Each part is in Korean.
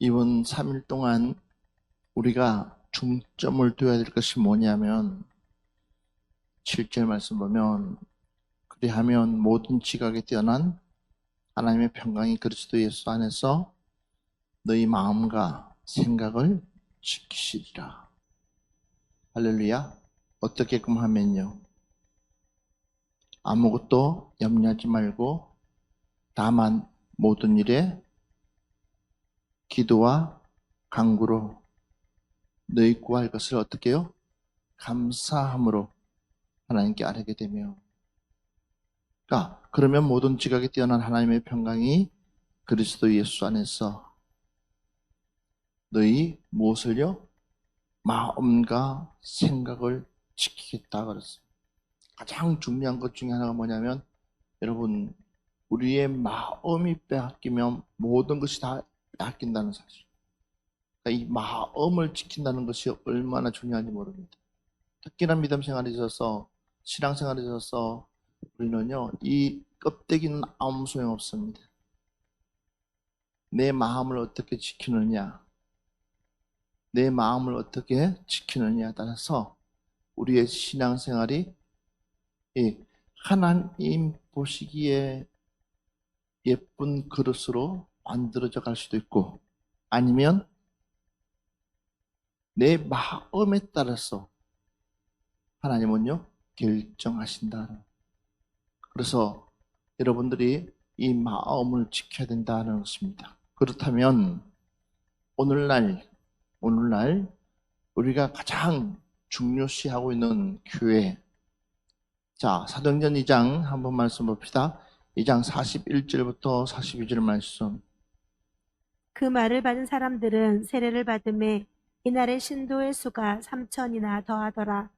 이번 3일 동안 우리가 중점을 둬야 될 것이 뭐냐면 7절 말씀 보면 그리하면 모든 지각에 뛰어난 하나님의 평강이 그리스도 예수 안에서 너희 마음과 생각을 지키시리라. 할렐루야. 어떻게끔 하면요, 아무것도 염려하지 말고 다만 모든 일에 기도와 간구로 너희 구할 것을 어떻게 해요? 감사함으로 하나님께 아뢰게 되며, 그러면 모든 지각에 뛰어난 하나님의 평강이 그리스도 예수 안에서 너희 무엇을요? 마음과 생각을 지키겠다 그랬어요. 가장 중요한 것 중에 하나가 뭐냐면, 여러분, 우리의 마음이 빼앗기면 모든 것이 다 빼앗긴다는 사실. 이 마음을 지킨다는 것이 얼마나 중요한지 모릅니다. 특히나 믿음 생활에 있어서, 신앙 생활에 있어서 우리는요, 이 껍데기는 아무 소용없습니다. 내 마음을 어떻게 지키느냐, 내 마음을 어떻게 지키느냐에 따라서 우리의 신앙 생활이 하나님 보시기에 예쁜 그릇으로 만들어져 갈 수도 있고, 아니면 내 마음에 따라서 하나님은요 결정하신다. 그래서 여러분들이 이 마음을 지켜야 된다는 것입니다. 그렇다면 오늘날 우리가 가장 중요시하고 있는 교회, 자, 사도행전 2장 한번 말씀 봅시다. 2장 41절부터 42절 말씀. 그 말을 받은 사람들은 세례를 받음에 이날의 신도의 수가 3천이나 더하더라.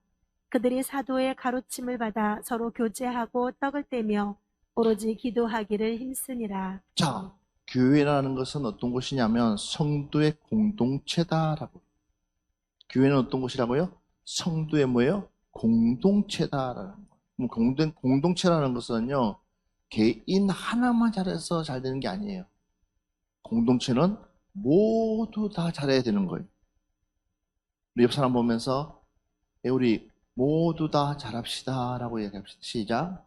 그들이 사도의 가르침을 받아 서로 교제하고 떡을 떼며 오로지 기도하기를 힘쓰니라. 자, 교회라는 것은 어떤 곳이냐면 성도의 공동체다라고. 교회는 어떤 곳이라고요? 성도의 뭐예요? 공동체다라는 거예요. 공동체라는 것은요, 개인 하나만 잘해서 잘 되는 게 아니에요. 공동체는 모두 다 잘해야 되는 거예요. 우리 옆 사람 보면서 우리 모두 다 잘합시다 라고 얘기합시다. 시작.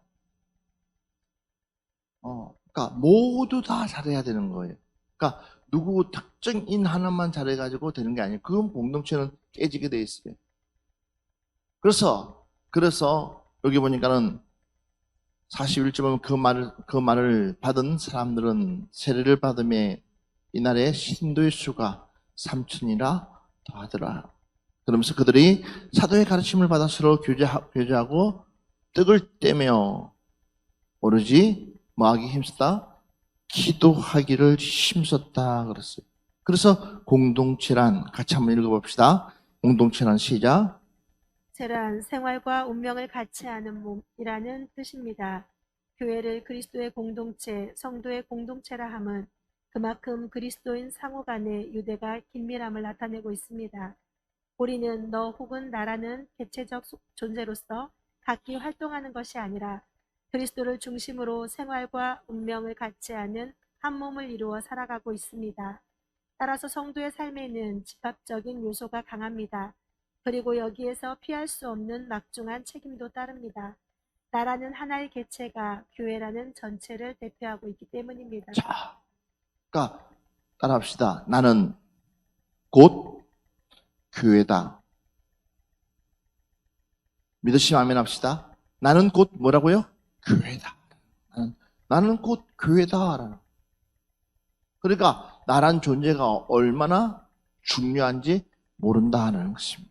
그러니까 모두 다 잘해야 되는 거예요. 그러니까 누구 특정인 하나만 잘해가지고 되는 게 아니에요. 그건 공동체는 깨지게 돼 있어요. 그래서 여기 보니까는 41절 보면 그 말을 받은 사람들은 세례를 받음에 이날에 신도의 수가 3천이라 더하더라. 그러면서 그들이 사도의 가르침을 받아 서로 교제하고 떡을 떼며 오로지 뭐하기 힘쓰다? 기도하기를 힘썼다 그랬어요. 그래서 공동체란, 같이 한번 읽어봅시다. 공동체란 시작. 체란 생활과 운명을 같이 하는 몸이라는 뜻입니다. 교회를 그리스도의 공동체, 성도의 공동체라 함은 그만큼 그리스도인 상호 간의 유대가 긴밀함을 나타내고 있습니다. 우리는 너 혹은 나라는 개체적 존재로서 각기 활동하는 것이 아니라 그리스도를 중심으로 생활과 운명을 같이 하는 한 몸을 이루어 살아가고 있습니다. 따라서 성도의 삶에는 집합적인 요소가 강합니다. 그리고 여기에서 피할 수 없는 막중한 책임도 따릅니다. 나라는 하나의 개체가 교회라는 전체를 대표하고 있기 때문입니다. 자, 그러니까 따라합시다. 나는 곧 교회다. 믿으시면 아멘 합시다. 나는 곧 뭐라고요? 교회다. 나는 곧 교회다. 그러니까 나란 존재가 얼마나 중요한지 모른다는 것입니다.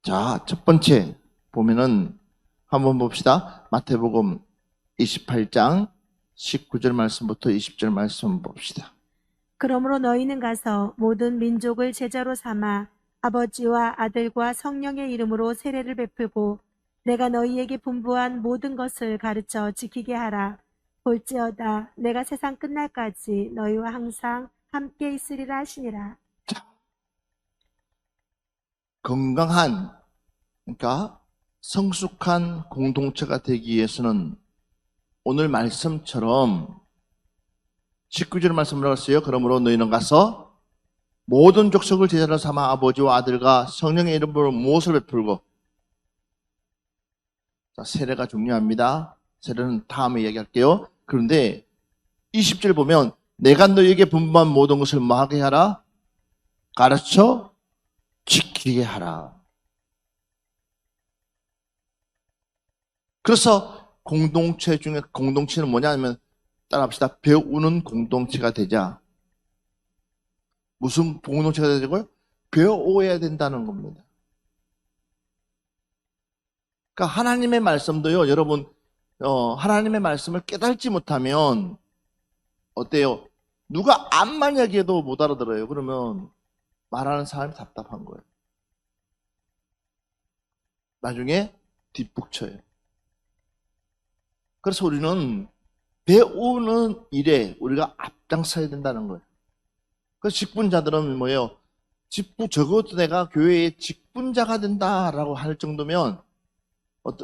자, 첫 번째 보면은 한번 봅시다. 마태복음 28장 19절 말씀부터 20절 말씀 봅시다. 그러므로 너희는 가서 모든 민족을 제자로 삼아 아버지와 아들과 성령의 이름으로 세례를 베풀고 내가 너희에게 분부한 모든 것을 가르쳐 지키게 하라. 볼지어다 내가 세상 끝날까지 너희와 항상 함께 있으리라 하시니라. 건강한, 그러니까 성숙한 공동체가 되기 위해서는 오늘 말씀처럼 19절 말씀을 하셨어요. 그러므로 너희는 가서 모든 족속을 제자로 삼아 아버지와 아들과 성령의 이름으로 무엇을 베풀고. 자, 세례가 중요합니다. 세례는 다음에 얘기할게요. 그런데 20절 보면 내가 너희에게 분부한 모든 것을 뭐 하게 하라? 가르쳐 지키게 하라. 그래서 공동체 중에 공동체는 뭐냐면 따라합시다. 배우는 공동체가 되자. 무슨 공동체가 되자고요? 배워야 된다는 겁니다. 그러니까 하나님의 말씀도요, 여러분, 하나님의 말씀을 깨달지 못하면 어때요? 누가 암만 얘기해도 못 알아들어요. 그러면 말하는 사람이 답답한 거예요. 나중에 뒷북쳐요. 그래서 우리는 배우는 일에 우리가 앞장서야 된다는 거예요. 그 직분자들은 뭐예요? 적어도 내가 교회의 직분자가 된다라고 할 정도면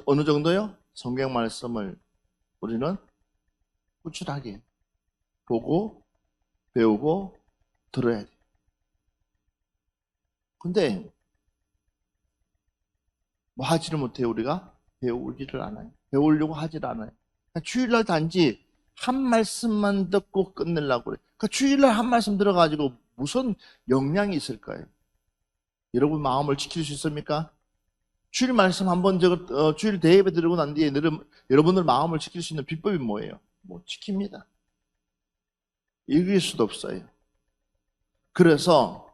어느 정도요? 성경 말씀을 우리는 꾸준하게 보고 배우고 들어야 돼요. 근데 뭐 하지를 못해요. 우리가 배우지를 않아요. 배우려고 하질 않아요. 그러니까 주일날 단지 한 말씀만 듣고 끝내려고 그래요. 그러니까 주일날 한 말씀 들어가지고 무슨 영향이 있을까요? 여러분 마음을 지킬 수 있습니까? 주일 말씀 한번 주일 대예배 드리고 난 뒤에 여러분들 마음을 지킬 수 있는 비법이 뭐예요? 못 지킵니다. 이길 수도 없어요. 그래서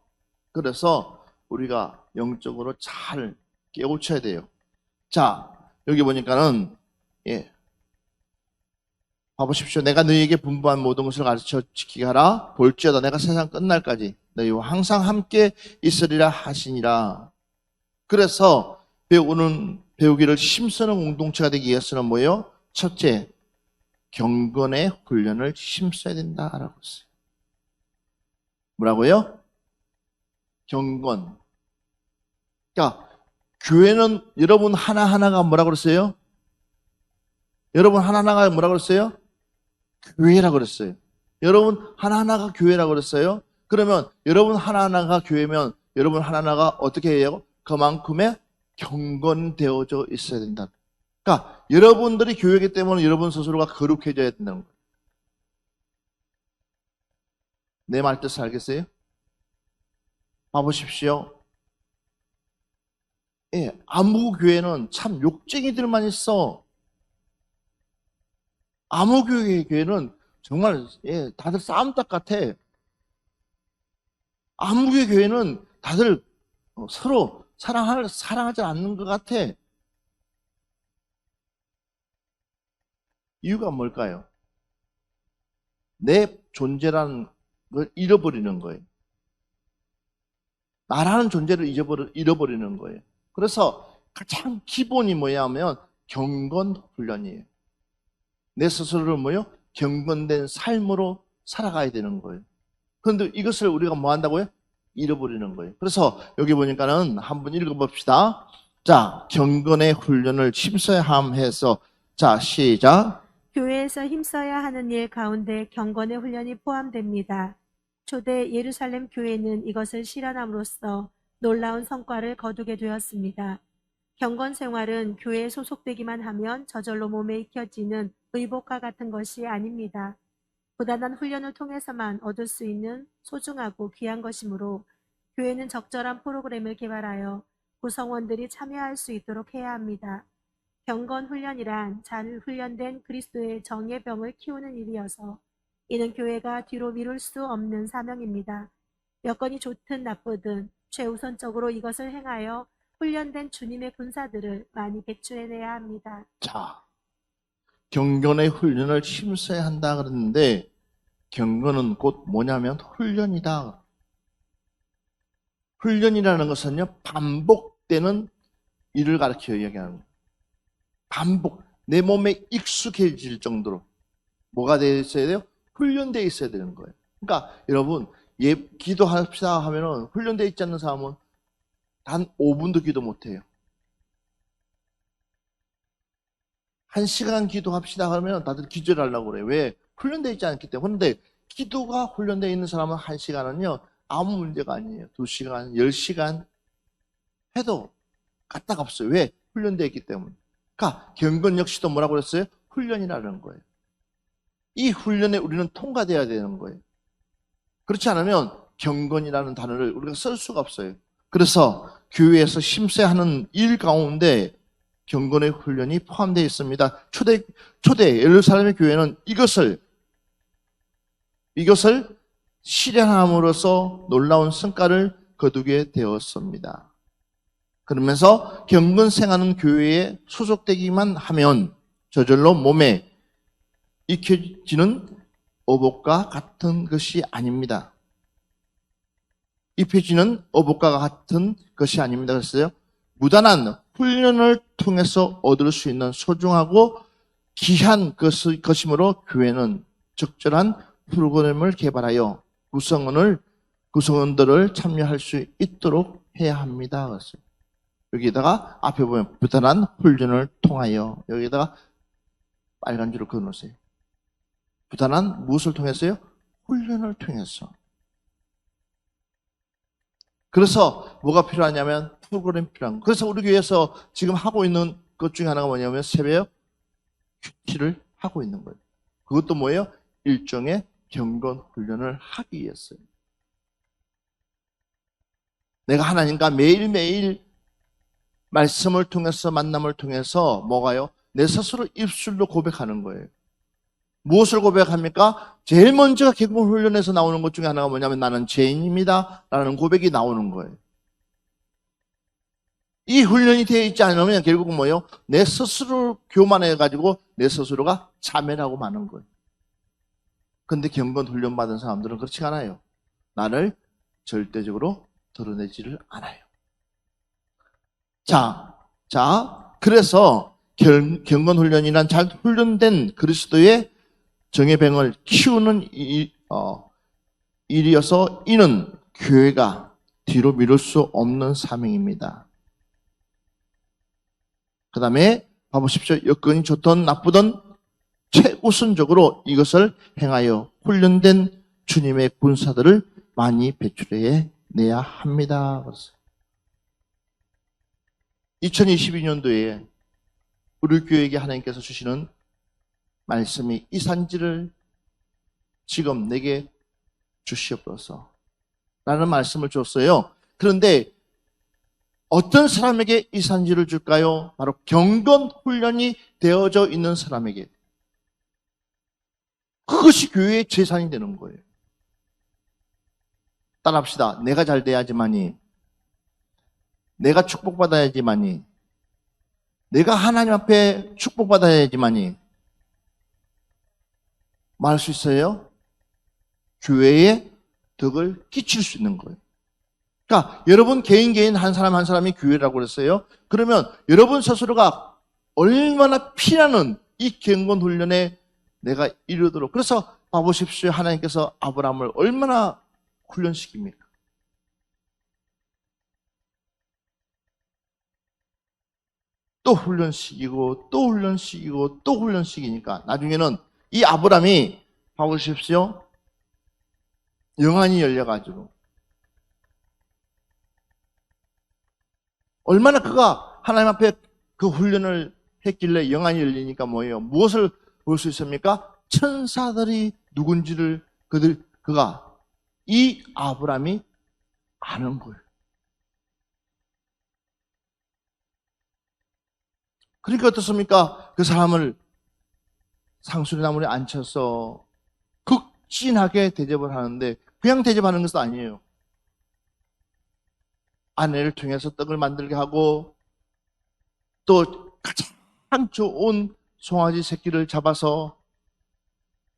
우리가 영적으로 잘 깨우쳐야 돼요. 자, 여기 보니까는 봐보십시오. 내가 너희에게 분부한 모든 것을 가르쳐 지키게 하라. 볼지어다 내가 세상 끝날까지 너희와 항상 함께 있으리라 하시니라. 그래서 배우기를 힘쓰는 공동체가 되기 위해서는 뭐예요? 첫째, 경건의 훈련을 힘써야 된다라고 했어요. 뭐라고요? 경건. 그러니까 교회는 여러분 하나하나가 뭐라고 그랬어요? 여러분 하나하나가 뭐라고 그랬어요? 교회라고 그랬어요. 여러분 하나하나가 교회라고 그랬어요. 그러면 여러분 하나하나가 교회면 여러분 하나하나가 어떻게 해요? 그만큼의 경건되어져 있어야 된다. 그러니까 여러분들이 교회이기 때문에 여러분 스스로가 거룩해져야 된다는 거예요. 내 말 뜻을 알겠어요? 봐보십시오. 아무 교회는 참 욕쟁이들만 있어. 아무 교회는 정말 다들 싸움닭 같아. 아무 교회는 다들 서로 사랑하지 않는 것 같아. 이유가 뭘까요? 내 존재라는 걸 잃어버리는 거예요. 나라는 존재를 잃어버리는 거예요. 그래서 가장 기본이 뭐냐 하면 경건 훈련이에요. 내 스스로를 경건된 삶으로 살아가야 되는 거예요. 그런데 이것을 우리가 뭐 한다고요? 잃어버리는 거예요. 그래서 여기 보니까는 한번 읽어봅시다. 자, 경건의 훈련을 힘써야 함 해서 자, 시작. 교회에서 힘써야 하는 일 가운데 경건의 훈련이 포함됩니다. 초대 예루살렘 교회는 이것을 실현함으로써 놀라운 성과를 거두게 되었습니다. 경건 생활은 교회에 소속되기만 하면 저절로 몸에 익혀지는 의복과 같은 것이 아닙니다. 부단한 훈련을 통해서만 얻을 수 있는 소중하고 귀한 것이므로 교회는 적절한 프로그램을 개발하여 구성원들이 참여할 수 있도록 해야 합니다. 경건 훈련이란 잘 훈련된 그리스도의 정예병을 키우는 일이어서 이는 교회가 뒤로 미룰 수 없는 사명입니다. 여건이 좋든 나쁘든 최우선적으로 이것을 행하여 훈련된 주님의 군사들을 많이 배출해내야 합니다. 자, 경건의 훈련을 힘써야 한다 그랬는데 경건은 곧 뭐냐면 훈련이다. 훈련이라는 것은요, 반복되는 일을 가르쳐 이야기하는 거예요. 반복, 내 몸에 익숙해질 정도로 뭐가 되어 있어야 돼요? 훈련되어 있어야 되는 거예요. 그러니까 여러분, 기도합시다 하면은 훈련되어 있지 않는 사람은 단 5분도 기도 못해요. 1시간 기도합시다 하면 다들 기절하려고 그래요. 왜? 훈련되어 있지 않기 때문에. 그런데 기도가 훈련되어 있는 사람은 1시간은요, 아무 문제가 아니에요. 2시간, 10시간 해도 까딱 없어요. 왜? 훈련되어 있기 때문에. 그러니까 경건 역시도 뭐라고 그랬어요? 훈련이라는 거예요. 이 훈련에 우리는 통과돼야 되는 거예요. 그렇지 않으면 경건이라는 단어를 우리가 쓸 수가 없어요. 그래서 교회에서 심세하는 일 가운데 경건의 훈련이 포함되어 있습니다. 초대 예루살렘의 교회는 이것을 실현함으로써 놀라운 성과를 거두게 되었습니다. 그러면서 경건 생하는 교회에 소속되기만 하면 저절로 몸에 익혀지는 어복과 같은 것이 아닙니다. 입혀지는 어복과 같은 것이 아닙니다. 그랬어요. 무단한 훈련을 통해서 얻을 수 있는 소중하고 귀한 것이므로 교회는 적절한 프로그램을 개발하여 구성원들을 참여할 수 있도록 해야 합니다. 그랬어요. 여기다가 앞에 보면 부단한 훈련을 통하여, 여기다가 빨간 줄을 그어놓으세요. 부단한 무엇을 통해서요? 훈련을 통해서. 그래서 뭐가 필요하냐면 프로그램이 필요한 거예요. 그래서 우리 교회에서 지금 하고 있는 것 중에 하나가 뭐냐면 새벽 큐티를 하고 있는 거예요. 그것도 뭐예요? 일종의 경건 훈련을 하기 위해서요. 내가 하나님과 매일매일 말씀을 통해서, 만남을 통해서 뭐가요? 내 스스로 입술로 고백하는 거예요. 무엇을 고백합니까? 제일 먼저 경건 훈련에서 나오는 것 중에 하나가 뭐냐면 나는 죄인입니다 라는 고백이 나오는 거예요. 이 훈련이 되어 있지 않으면 결국은 뭐예요? 내 스스로 교만해가지고 내 스스로가 자멸하고 마는 거예요. 근데 경건 훈련 받은 사람들은 그렇지 않아요. 나를 절대적으로 드러내지를 않아요. 그래서 경건 훈련이란 잘 훈련된 그리스도의 정예병을 키우는 일이어서 이는 교회가 뒤로 미룰 수 없는 사명입니다. 그 다음에 봐보십시오. 여건이 좋든 나쁘든 최우선적으로 이것을 행하여 훈련된 주님의 군사들을 많이 배출해 내야 합니다. 2022년도에 우리 교회에게 하나님께서 주시는 말씀이 이 산지를 지금 내게 주시옵소서 라는 말씀을 줬어요. 그런데 어떤 사람에게 이 산지를 줄까요? 바로 경건 훈련이 되어져 있는 사람에게. 그것이 교회의 재산이 되는 거예요. 따라합시다. 내가 잘 돼야지만이, 내가 축복받아야지만이, 내가 하나님 앞에 축복받아야지만이 말할 수 있어요? 교회에 덕을 끼칠 수 있는 거예요. 그러니까 여러분 개인 한 사람 한 사람이 교회라고 그랬어요. 그러면 여러분 스스로가 얼마나 피나는 이 경건 훈련에 내가 이르도록. 그래서 봐보십시오. 하나님께서 아브라함을 얼마나 훈련시킵니까? 또 훈련시키고 또 훈련시키고 또 훈련시키니까 나중에는 이 아브라함이 봐보십시오. 영안이 열려가지고 얼마나 그가 하나님 앞에 그 훈련을 했길래 영안이 열리니까 뭐예요? 무엇을 볼 수 있습니까? 천사들이 누군지를 그가 이 아브라함이 아는 거예요. 그러니까 어떻습니까? 그 사람을 상수리나무에 앉혀서 극진하게 대접을 하는데 그냥 대접하는 것은 아니에요. 아내를 통해서 떡을 만들게 하고 또 가장 좋은 송아지 새끼를 잡아서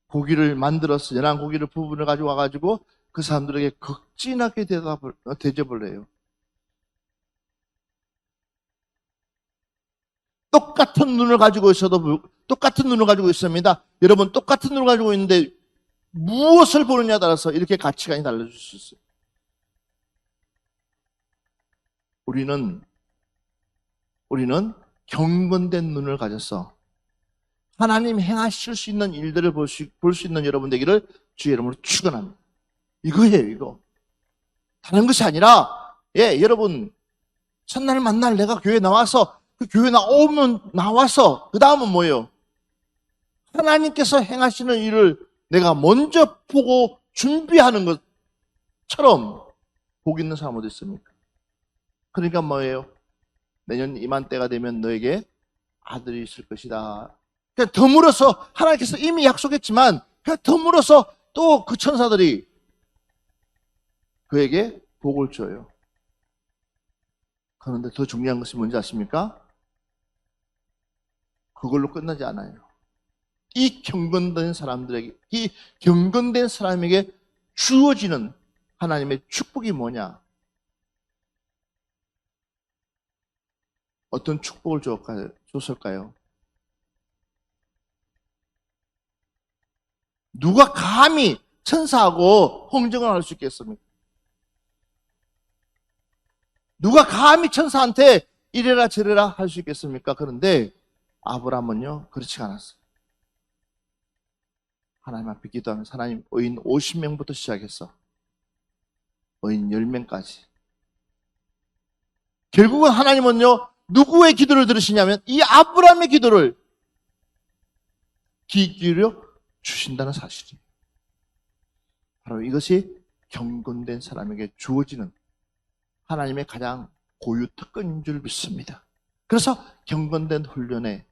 고기를 만들어서 연한 고기를 부분을 가지고 와가지고 그 사람들에게 극진하게 대접을 해요. 똑같은 눈을 가지고 있어도 똑같은 눈을 가지고 있습니다. 여러분 똑같은 눈을 가지고 있는데 무엇을 보느냐에 따라서 이렇게 가치관이 달라질 수 있어요. 우리는 경건된 눈을 가져서 하나님 행하실 수 있는 일들을 볼 수 있는 여러분 되기를 주의 이름으로 축원합니다. 이거예요, 이거. 다른 것이 아니라, 여러분, 첫날 만날 내가 교회 나와서, 그 교회 나와서, 그 다음은 뭐예요? 하나님께서 행하시는 일을 내가 먼저 보고 준비하는 것처럼 복 있는 사람 어디 있습니까? 그러니까 뭐예요? 내년 이맘때가 되면 너에게 아들이 있을 것이다. 그냥 더불어서 하나님께서 이미 약속했지만 그냥 더불어서 또 그 천사들이 그에게 복을 줘요. 그런데 더 중요한 것이 뭔지 아십니까? 그걸로 끝나지 않아요. 이 경건된 사람에게 주어지는 하나님의 축복이 뭐냐? 어떤 축복을 줬을까요? 누가 감히 천사하고 홍정을 할 수 있겠습니까? 누가 감히 천사한테 이래라 저래라 할 수 있겠습니까? 그런데 아브라함은요, 그렇지 않았어요. 하나님 앞에 기도하면서 하나님 의인 50명부터 시작해서 의인 10명까지. 결국은 하나님은요, 누구의 기도를 들으시냐면 이 아브라함의 기도를 귀 기울여 주신다는 사실이에요. 바로 이것이 경건된 사람에게 주어지는 하나님의 가장 고유 특권인 줄 믿습니다. 그래서 경건된 훈련에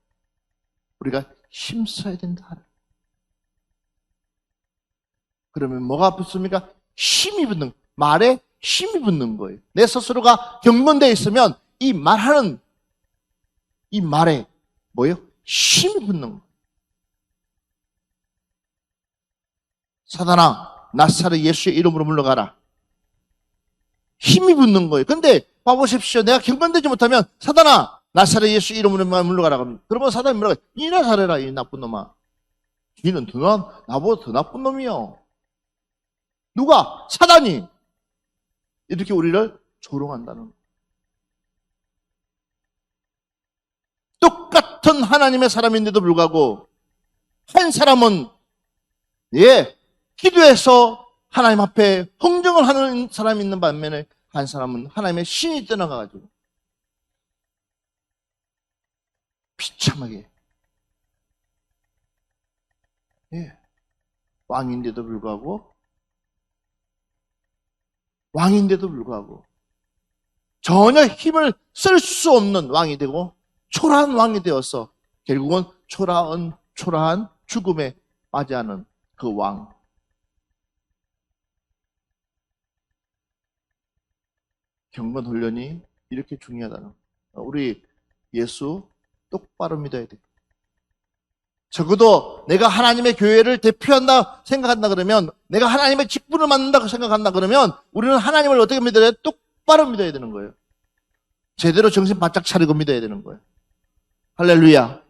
우리가 힘써야 된다. 그러면 뭐가 붙습니까? 힘이 붙는, 말에 힘이 붙는 거예요. 내 스스로가 경건되어 있으면 이 말하는 이 말에 뭐예요? 힘이 붙는 거예요. 사단아, 나사렛 예수의 이름으로 물러가라. 힘이 붙는 거예요. 근데 봐보십시오. 내가 경건되지 못하면 사단아, 나사렛 예수 이름으로만 물러가라. 그러면 사단이 물러가. 이나 잘해라, 이 나쁜 놈아. 니는 나보다 더 나쁜 놈이요. 누가? 사단이. 이렇게 우리를 조롱한다는 거예요. 똑같은 하나님의 사람인데도 불구하고 한 사람은 기도해서 하나님 앞에 헌정을 하는 사람이 있는 반면에 한 사람은 하나님의 신이 떠나가가지고 비참하게 왕인데도 불구하고 전혀 힘을 쓸 수 없는 왕이 되고 초라한 왕이 되어서 결국은 초라한 죽음에 맞이하는 그 왕. 경건 훈련이 이렇게 중요하다는 거예요. 우리 예수 똑바로 믿어야 돼요. 적어도 내가 하나님의 교회를 대표한다 생각한다 그러면, 내가 하나님의 직분을 맡는다고 생각한다 그러면 우리는 하나님을 어떻게 믿어야 돼요? 똑바로 믿어야 되는 거예요. 제대로 정신 바짝 차리고 믿어야 되는 거예요. 할렐루야.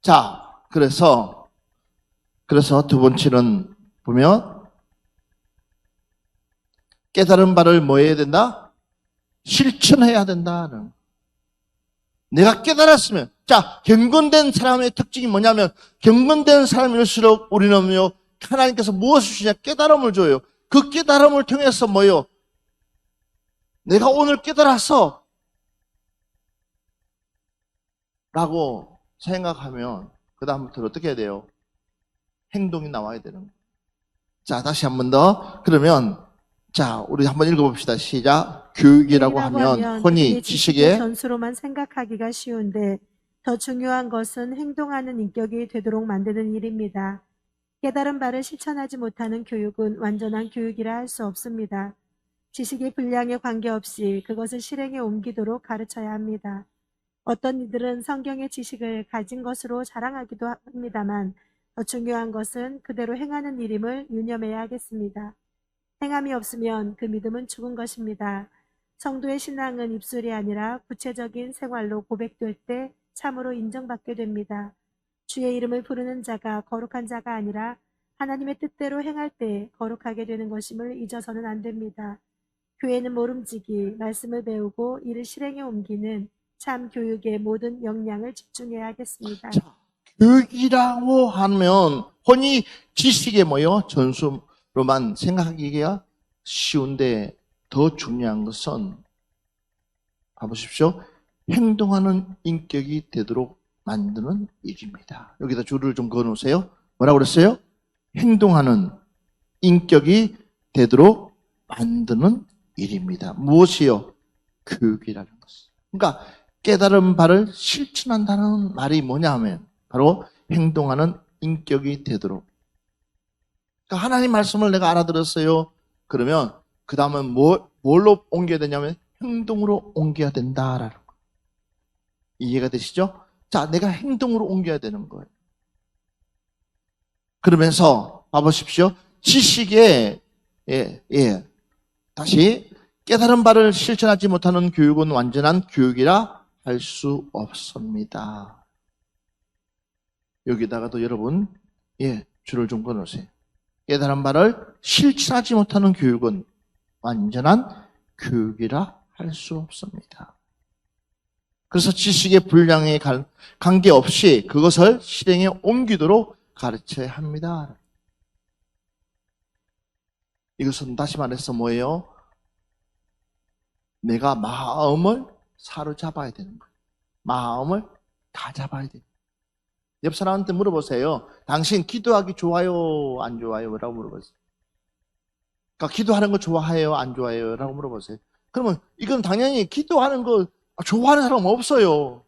자, 그래서 두 번째는 보면 깨달은 바를 뭐 해야 된다? 실천해야 된다는. 내가 깨달았으면, 자, 경건된 사람의 특징이 뭐냐면, 경건된 사람일수록 우리는요, 하나님께서 무엇을 주시냐? 깨달음을 줘요. 그 깨달음을 통해서 뭐요? 내가 오늘 깨달았어 라고 생각하면 그 다음부터 어떻게 해야 돼요? 행동이 나와야 되는 거예요. 자, 다시 한 번 더. 그러면 자, 우리 한번 읽어봅시다. 시작. 교육이라고 하면 흔히 지식의 전수로만 생각하기가 쉬운데 더 중요한 것은 행동하는 인격이 되도록 만드는 일입니다. 깨달은 바를 실천하지 못하는 교육은 완전한 교육이라 할 수 없습니다. 지식의 분량에 관계없이 그것을 실행에 옮기도록 가르쳐야 합니다. 어떤 이들은 성경의 지식을 가진 것으로 자랑하기도 합니다만 더 중요한 것은 그대로 행하는 일임을 유념해야 하겠습니다. 행함이 없으면 그 믿음은 죽은 것입니다. 성도의 신앙은 입술이 아니라 구체적인 생활로 고백될 때 참으로 인정받게 됩니다. 주의 이름을 부르는 자가 거룩한 자가 아니라 하나님의 뜻대로 행할 때 거룩하게 되는 것임을 잊어서는 안 됩니다. 교회는 모름지기, 말씀을 배우고 이를 실행에 옮기는 참 교육의 모든 역량을 집중해야 하겠습니다. 자, 교육이라고 하면 혼이 지식의 뭐요? 전수로만 생각하기가 쉬운데 더 중요한 것은 봐보십시오. 행동하는 인격이 되도록 만드는 일입니다. 여기다 줄을 좀 그어놓으세요. 뭐라고 그랬어요? 행동하는 인격이 되도록 만드는 일입니다. 무엇이요? 교육이라는 것은. 그러니까 깨달은 바를 실천한다는 말이 뭐냐 하면 바로 행동하는 인격이 되도록. 그러니까 하나님 말씀을 내가 알아들었어요. 그러면 그 다음은 뭘로 옮겨야 되냐면 행동으로 옮겨야 된다라는 거. 이해가 되시죠? 자, 내가 행동으로 옮겨야 되는 거예요. 그러면서 봐보십시오. 지식에 다시 깨달은 바를 실천하지 못하는 교육은 완전한 교육이라 할 수 없습니다. 여기다가도 여러분 줄을 좀 그어놓으세요. 깨달은 바를 실천하지 못하는 교육은 완전한 교육이라 할 수 없습니다. 그래서 지식의 분량에 관계없이 그것을 실행에 옮기도록 가르쳐야 합니다. 이것은 다시 말해서 뭐예요? 내가 마음을 사로잡아야 되는 거예요. 마음을 다 잡아야 돼요. 옆 사람한테 물어보세요. 당신 기도하기 좋아요? 안 좋아요? 라고 물어보세요. 그러니까 기도하는 거 좋아해요? 안 좋아해요? 라고 물어보세요. 그러면 이건 당연히 기도하는 거 좋아하는 사람 없어요.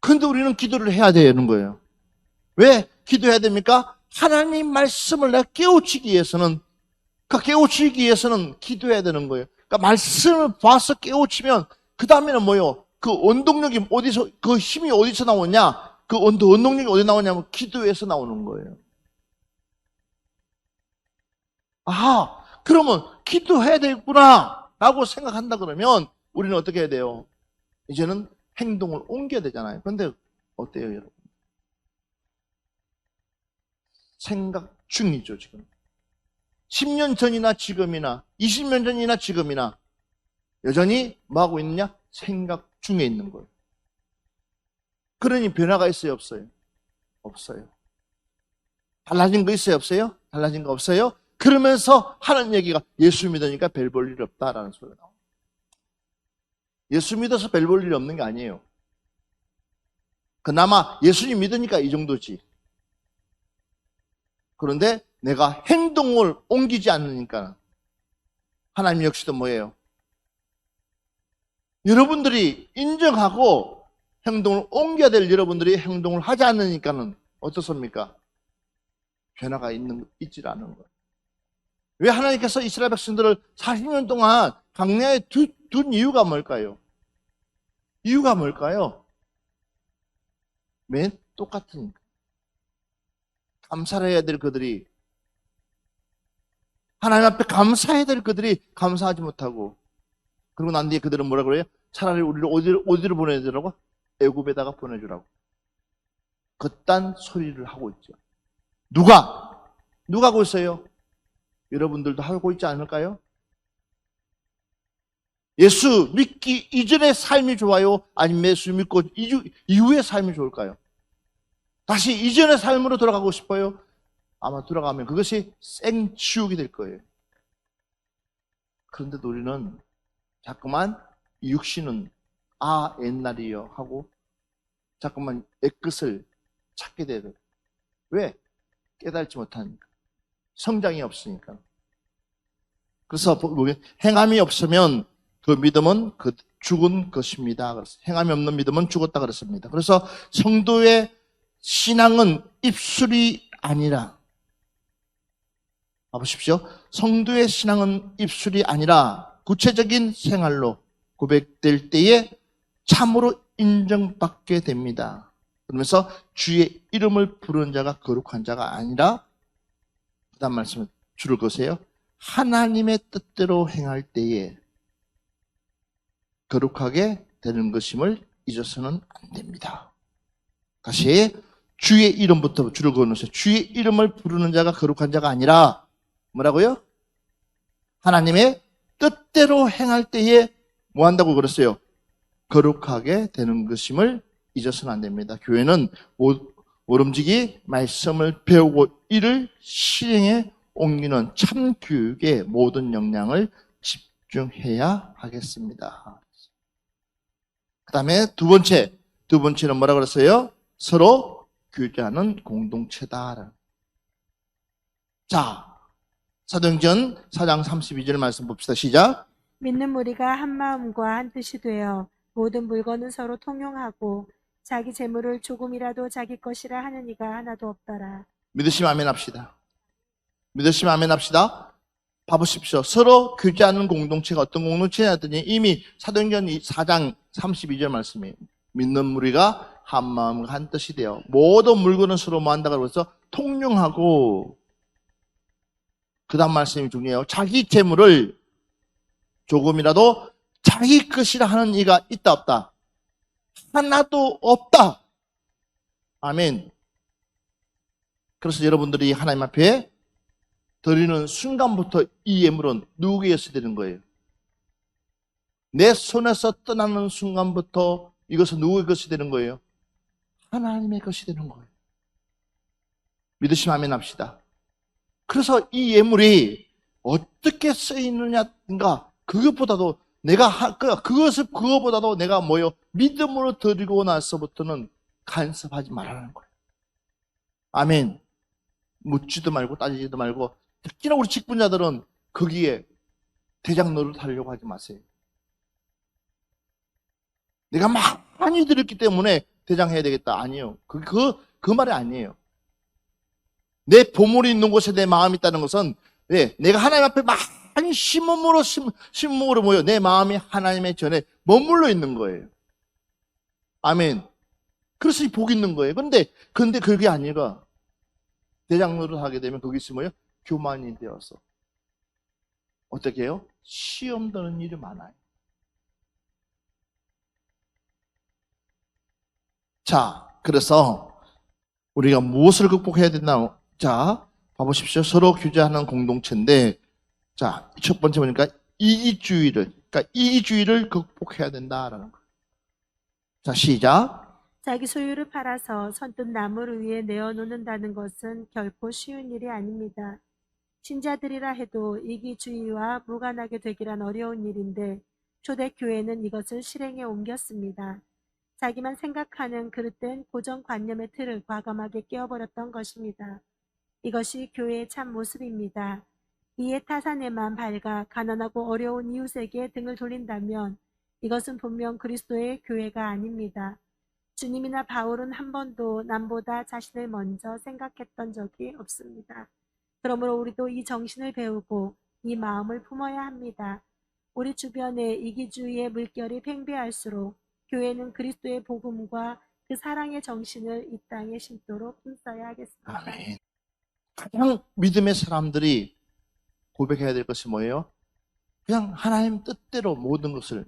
근데 우리는 기도를 해야 되는 거예요. 왜 기도해야 됩니까? 하나님 말씀을 내가 깨우치기 위해서는, 기도해야 되는 거예요. 그러니까 말씀을 봐서 깨우치면, 그 다음에는 뭐예요? 그 원동력이 어디서, 그 힘이 어디서 나오냐? 그 원동력이 어디 나오냐면 기도에서 나오는 거예요. 아하, 그러면 기도해야 되겠구나 라고 생각한다 그러면 우리는 어떻게 해야 돼요? 이제는 행동을 옮겨야 되잖아요. 그런데 어때요, 여러분? 생각 중이죠, 지금. 10년 전이나 지금이나 20년 전이나 지금이나 여전히 뭐하고 있느냐? 생각 중에 있는 거예요. 그러니 변화가 있어요, 없어요? 없어요. 달라진 거 있어요, 없어요? 달라진 거 없어요? 그러면서 하는 얘기가 예수 믿으니까 별 볼 일 없다라는 소리가 나옵니다. 예수 믿어서 별 볼 일 없는 게 아니에요. 그나마 예수님 믿으니까 이 정도지. 그런데 내가 행동을 옮기지 않으니까 하나님 역시도 뭐예요? 여러분들이 인정하고 행동을 옮겨야 될 여러분들이 행동을 하지 않으니까는 어떻습니까? 변화가 있질 않은 거예요. 왜 하나님께서 이스라엘 백성들을 40년 동안 광야에 둔 이유가 뭘까요? 이유가 뭘까요? 맨 똑같으니까. 감사를 해야 될 그들이, 하나님 앞에 감사해야 될 그들이 감사하지 못하고, 그리고 난 뒤에 그들은 뭐라 그래요? 차라리 우리를 어디로 보내주라고? 애굽에다가 보내주라고. 그딴 소리를 하고 있죠. 누가 하고 있어요? 여러분들도 하고 있지 않을까요? 예수 믿기 이전의 삶이 좋아요? 아니면 예수 믿고 이후의 삶이 좋을까요? 다시 이전의 삶으로 돌아가고 싶어요? 아마 돌아가면 그것이 생지옥이 될 거예요. 그런데 우리는 자꾸만 육신은 옛날이요 하고 자꾸만 옛것을 찾게 돼요. 왜? 깨달지 못하니까. 성장이 없으니까. 그래서 행함이 없으면 그 믿음은 죽은 것입니다. 그래서 행함이 없는 믿음은 죽었다 그랬습니다. 그래서 성도의 신앙은 입술이 아니라, 봐보십시오. 성도의 신앙은 입술이 아니라 구체적인 생활로 고백될 때에 참으로 인정받게 됩니다. 그러면서 주의 이름을 부르는 자가 거룩한 자가 아니라, 그 다음 말씀을 줄을 그으세요. 하나님의 뜻대로 행할 때에 거룩하게 되는 것임을 잊어서는 안 됩니다. 다시 주의 이름부터 줄을 그어놓으세요. 주의 이름을 부르는 자가 거룩한 자가 아니라 뭐라고요? 하나님의 뜻대로 행할 때에 뭐 한다고 그랬어요? 거룩하게 되는 것임을 잊어서는 안 됩니다. 교회는 모름지기 말씀을 배우고 이를 실행에 옮기는 참 교육에 모든 역량을 집중해야 하겠습니다. 그 다음에 두 번째는 뭐라 그랬어요? 서로 교제하는 공동체다. 자, 사도행전 4장 32절 말씀 봅시다. 시작. 믿는 무리가 한 마음과 한 뜻이 되어 모든 물건은 서로 통용하고 자기 재물을 조금이라도 자기 것이라 하는 이가 하나도 없더라. 믿으시면 아멘 합시다. 믿으시면 아멘 합시다. 봐보십시오. 서로 교제하는 공동체가 어떤 공동체냐더니 이미 사도행전 4장 32절 말씀이에요. 믿는 무리가 한 마음과 한 뜻이 되어 모든 물건은 서로 뭐 한다고 해서 통용하고, 그 다음 말씀이 중요해요. 자기 재물을 조금이라도 자기 것이라 하는 이가 있다 없다? 하나도 없다. 아멘. 그래서 여러분들이 하나님 앞에 드리는 순간부터 이 예물은 누구에서 되는 거예요? 내 손에서 떠나는 순간부터 이것은 누구의 것이 되는 거예요? 하나님의 것이 되는 거예요. 믿으시면 아멘 합시다. 그래서 이 예물이 어떻게 쓰이느냐인가, 그것보다도 그거보다도 내가 뭐요? 믿음으로 드리고 나서부터는 간섭하지 말라는 거예요. 아멘. 묻지도 말고 따지지도 말고, 특히나 우리 직분자들은 거기에 대장 노릇하려고 하지 마세요. 내가 많이 드렸기 때문에 대장해야 되겠다. 아니에요. 그 말이 아니에요. 내 보물이 있는 곳에 내 마음이 있다는 것은, 왜? 내가 하나님 앞에 많이 심음으로 모여 내 마음이 하나님의 전에 머물러 있는 거예요. 아멘. 그래서 이 복이 있는 거예요. 근데 그게 아니라 대장 노릇하게 되면 거기 있으면요, 교만이 되어서 어떻게 해요? 시험 드는 일이 많아요. 자, 그래서 우리가 무엇을 극복해야 되나? 자, 봐보십시오. 서로 교제하는 공동체인데, 자, 첫 번째 보니까 이기주의를 극복해야 된다라는 거예요. 자, 시작. 자기 소유를 팔아서 선뜻 남을 위해 내어놓는다는 것은 결코 쉬운 일이 아닙니다. 신자들이라 해도 이기주의와 무관하게 되기란 어려운 일인데 초대교회는 이것을 실행에 옮겼습니다. 자기만 생각하는 그릇된 고정관념의 틀을 과감하게 깨어버렸던 것입니다. 이것이 교회의 참 모습입니다. 이에 타산에만 밝아 가난하고 어려운 이웃에게 등을 돌린다면 이것은 분명 그리스도의 교회가 아닙니다. 주님이나 바울은 한 번도 남보다 자신을 먼저 생각했던 적이 없습니다. 그러므로 우리도 이 정신을 배우고 이 마음을 품어야 합니다. 우리 주변에 이기주의의 물결이 팽배할수록 교회는 그리스도의 복음과 그 사랑의 정신을 이 땅에 심도록 힘써야 하겠습니다. 아멘. 가장 믿음의 사람들이 고백해야 될 것이 뭐예요? 그냥 하나님 뜻대로 모든 것을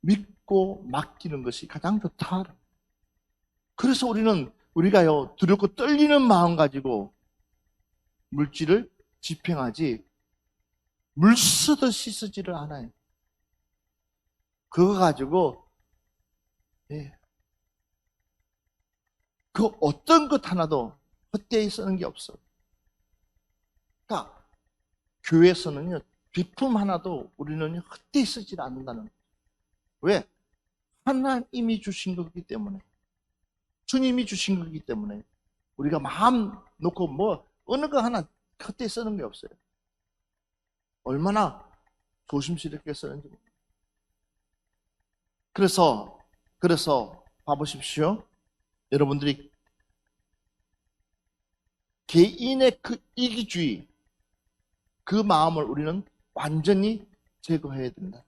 믿고 맡기는 것이 가장 좋다. 그래서 우리가요, 두렵고 떨리는 마음 가지고 물질을 집행하지 물 쓰듯이 쓰지를 않아요. 그거 가지고 그 어떤 것 하나도 헛되이 쓰는 게 없어요. 그러니까 교회에서는요, 비품 하나도 우리는 헛되이 쓰지 않는다는 거예요. 왜? 하나님이 주신 거기 때문에, 주님이 주신 거기 때문에 우리가 마음 놓고 어느 거 하나 헛되이 쓰는 게 없어요. 얼마나 조심스럽게 쓰는지. 그래서 봐보십시오. 여러분들이 개인의 그 이기주의, 그 마음을 우리는 완전히 제거해야 된다.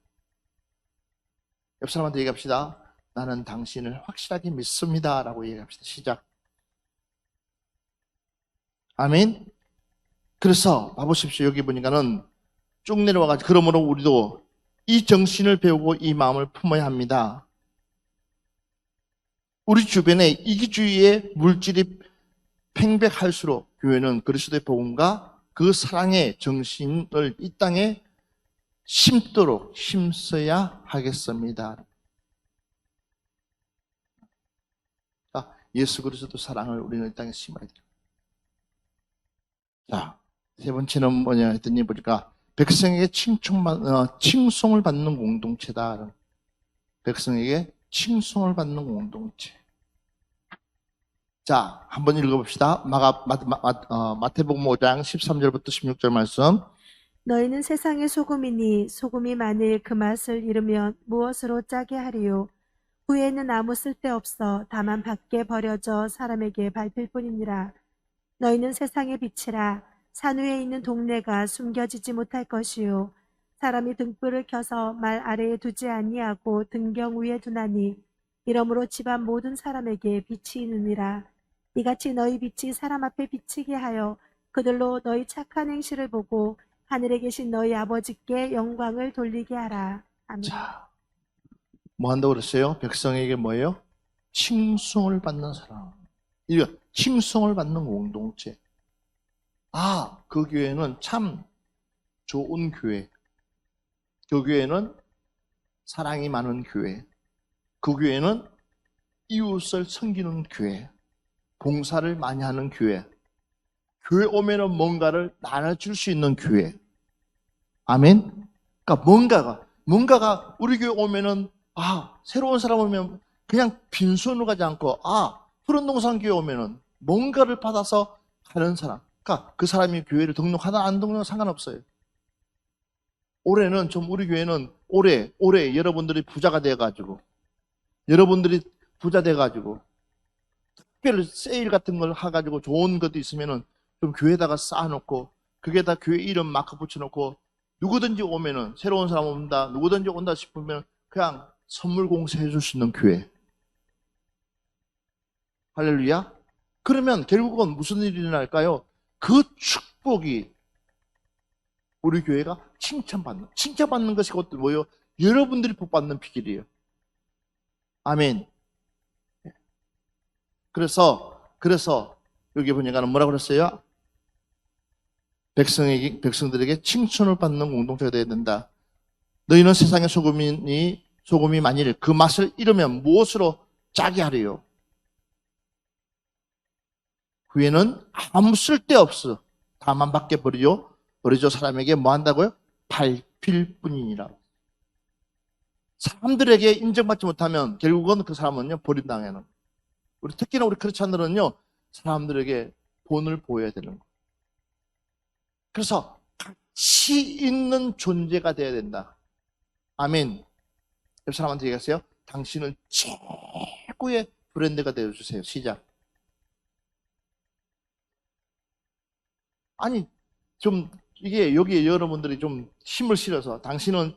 옆 사람한테 얘기합시다. 나는 당신을 확실하게 믿습니다. 라고 얘기합시다. 시작. 아멘. 그래서 봐보십시오. 여기 보니까는 쭉 내려와가지고, 그러므로 우리도 이 정신을 배우고 이 마음을 품어야 합니다. 우리 주변에 이기주의의 물질이 팽배할수록 교회는 그리스도의 복음과 그 사랑의 정신을 이 땅에 심도록 힘써야 하겠습니다. 예수 그리스도 사랑을 우리는 이 땅에 심어야 돼요. 자, 세 번째는 뭐냐 했더니 보니까 백성에게 칭송을 받는 공동체다. 백성에게 칭송을 받는 공동체. 자, 한번 읽어봅시다. 마태복음 5장 13절부터 16절 말씀. 너희는 세상의 소금이니 소금이 만일 그 맛을 잃으면 무엇으로 짜게 하리요? 후에는 아무 쓸데없어 다만 밖에 버려져 사람에게 밟힐 뿐이니라. 너희는 세상의 빛이라. 산 위에 있는 동네가 숨겨지지 못할 것이요. 사람이 등불을 켜서 말 아래에 두지 아니하고 등경 위에 두나니 이러므로 집안 모든 사람에게 빛이 있느니라. 이같이 너희 빛이 사람 앞에 비치게 하여 그들로 너희 착한 행실을 보고 하늘에 계신 너희 아버지께 영광을 돌리게 하라. 아멘. 자, 뭐 한다고 그랬어요? 백성에게 뭐예요? 칭송을 받는 사람. 이거 칭송을 받는 공동체. 아, 그 교회는 참 좋은 교회. 그 교회는 사랑이 많은 교회. 그 교회는 이웃을 섬기는 교회. 봉사를 많이 하는 교회. 교회 오면은 뭔가를 나눠줄 수 있는 교회. 아멘? 그러니까 뭔가가 우리 교회 오면은, 새로운 사람 오면 그냥 빈손으로 가지 않고, 푸른동산 교회 오면은 뭔가를 받아서 가는 사람. 그러니까 그 사람이 교회를 등록하든 안 등록하든 상관없어요. 올해는 우리 교회는 올해 여러분들이 부자가 돼가지고, 여러분들이 부자 돼가지고, 특별 세일 같은 걸 해가지고 좋은 것도 있으면은 좀 교회에다가 쌓아놓고, 그게 다 교회 이름 마크 붙여놓고, 누구든지 오면은, 새로운 사람 온다, 누구든지 온다 싶으면 그냥 선물 공세해 줄 수 있는 교회. 할렐루야. 그러면 결국은 무슨 일이 일어날까요? 그 축복이 우리 교회가 칭찬받는 것이 그것도 뭐예요? 여러분들이 복받는 비결이에요. 아멘. 그래서 여기 보니까는 뭐라고 그랬어요? 백성들에게 칭찬을 받는 공동체가 되어야 된다. 너희는 세상의 소금이 만일 그 맛을 잃으면 무엇으로 짜게 하리요? 후에는 아무 쓸데없어. 다만 밖에 버리죠. 사람에게 뭐 한다고요? 밟힐 뿐이니라. 사람들에게 인정받지 못하면 결국은 그 사람은요, 버림당하는. 특히나 우리 크리스찬들은요, 사람들에게 본을 보여야 되는 거예요. 그래서 가치 있는 존재가 되어야 된다. 아멘. 옆 사람한테 얘기하세요. 당신은 최고의 브랜드가 되어주세요. 시작. 아니, 이게 여기에 여러분들이 좀 힘을 실어서 당신은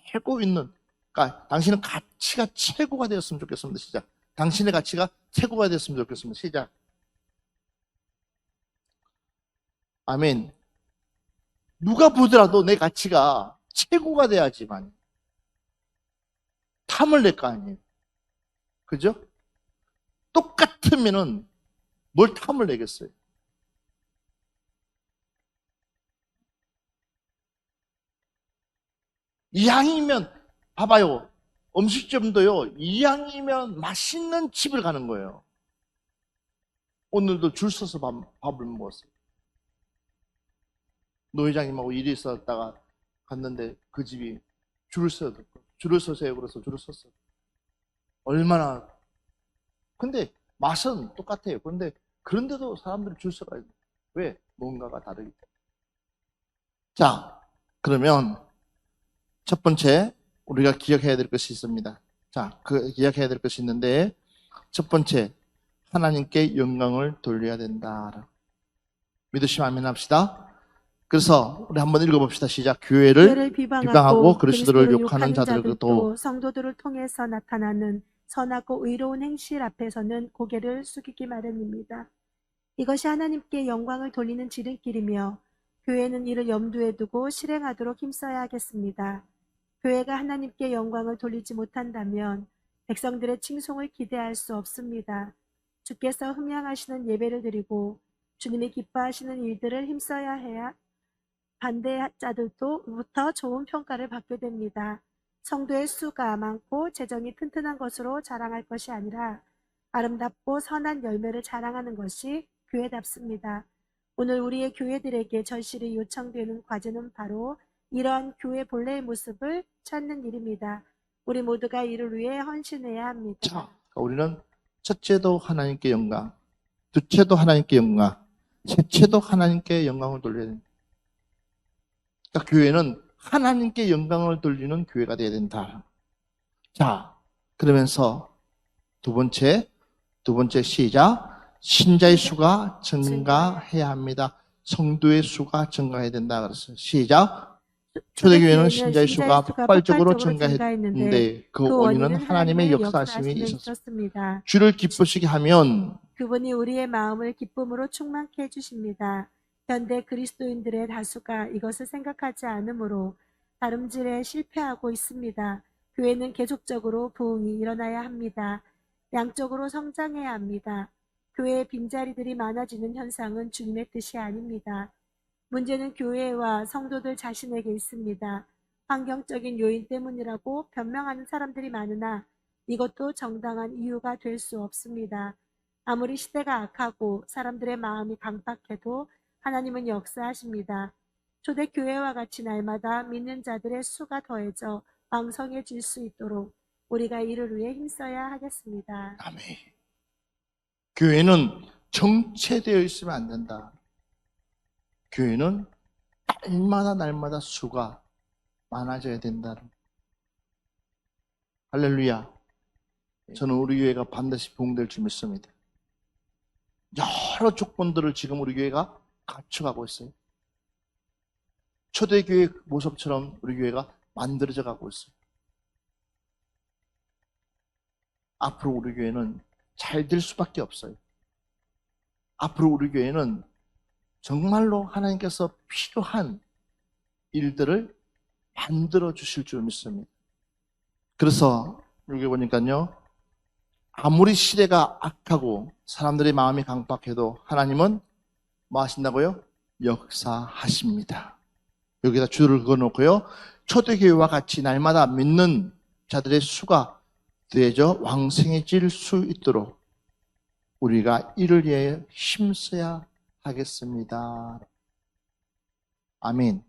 최고 있는, 그러니까 당신은 가치가 최고가 되었으면 좋겠습니다. 시작. 당신의 가치가 최고가 되었으면 좋겠습니다. 시작. 아멘. 누가 보더라도 내 가치가 최고가 돼야지만 탐을 낼 거 아니에요. 그죠? 똑같으면은 뭘 탐을 내겠어요? 이왕이면 봐봐요. 음식점도요. 이왕이면 맛있는 집을 가는 거예요. 오늘도 줄 서서 밥을 먹었어요. 노 회장님하고 일이 있었다가 갔는데 그 집이 줄을 서세요. 그래서 줄을 섰어요. 얼마나. 근데 맛은 똑같아요. 그런데도 사람들이 줄 서가야 돼요. 왜? 뭔가가 다르기 때문에. 자, 그러면 첫 번째 우리가 기억해야 될 것이 있습니다. 자, 기억해야 될 것이 있는데 첫 번째, 하나님께 영광을 돌려야 된다. 믿으시면 아멘 합시다. 그래서 우리 한번 읽어봅시다. 시작. 교회를 비방하고 그리스도를 욕하는 자들도 성도들을 통해서 나타나는 선하고 의로운 행실 앞에서는 고개를 숙이기 마련입니다. 이것이 하나님께 영광을 돌리는 지름길이며 교회는 이를 염두에 두고 실행하도록 힘써야 하겠습니다. 교회가 하나님께 영광을 돌리지 못한다면 백성들의 칭송을 기대할 수 없습니다. 주께서 흠양하시는 예배를 드리고 주님이 기뻐하시는 일들을 힘써야 해야 반대자들로부터 좋은 평가를 받게 됩니다. 성도의 수가 많고 재정이 튼튼한 것으로 자랑할 것이 아니라 아름답고 선한 열매를 자랑하는 것이 교회답습니다. 오늘 우리의 교회들에게 절실히 요청되는 과제는 바로 이러한 교회 본래의 모습을 찾는 일입니다. 우리 모두가 이를 위해 헌신해야 합니다. 자, 우리는 첫째도 하나님께 영광, 둘째도 하나님께 영광, 셋째도 하나님께 영광을 돌려야 됩니다. 그러니까 교회는 하나님께 영광을 돌리는 교회가 되어야 된다. 자, 그러면서 두 번째 시작. 신자의 수가 증가해야 합니다. 성도의 수가 증가해야 된다. 그랬어요. 시작. 초대교회는 신자의 수가 폭발적으로 증가했는데 그 원인은 하나님의 역사하심이 있었습니다. 주를 기쁘시게 하면 그분이 우리의 마음을 기쁨으로 충만케 해주십니다. 현대 그리스도인들의 다수가 이것을 생각하지 않으므로 다름질에 실패하고 있습니다. 교회는 계속적으로 부흥이 일어나야 합니다. 양적으로 성장해야 합니다. 교회에 빈자리들이 많아지는 현상은 주님의 뜻이 아닙니다. 문제는 교회와 성도들 자신에게 있습니다. 환경적인 요인 때문이라고 변명하는 사람들이 많으나 이것도 정당한 이유가 될 수 없습니다. 아무리 시대가 악하고 사람들의 마음이 강팍해도 하나님은 역사하십니다. 초대교회와 같이 날마다 믿는 자들의 수가 더해져 왕성해질 수 있도록 우리가 이를 위해 힘써야 하겠습니다. 아멘. 교회는 정체되어 있으면 안 된다. 교회는 날마다 수가 많아져야 된다. 할렐루야. 저는 우리 교회가 반드시 부흥될 줄 믿습니다. 여러 조건들을 지금 우리 교회가 갖춰가고 있어요. 초대교회 모습처럼 우리 교회가 만들어져 가고 있어요. 앞으로 우리 교회는 잘 될 수밖에 없어요. 앞으로 우리 교회는 정말로 하나님께서 필요한 일들을 만들어 주실 줄 믿습니다. 그래서 여기 보니까요, 아무리 시대가 악하고 사람들의 마음이 강팍해도 하나님은 뭐 하신다고요? 역사하십니다. 여기다 줄을 그어놓고요, 초대교회와 같이 날마다 믿는 자들의 수가 더해져 왕성해질 수 있도록 우리가 이를 위해 힘써야 하겠습니다. 아멘.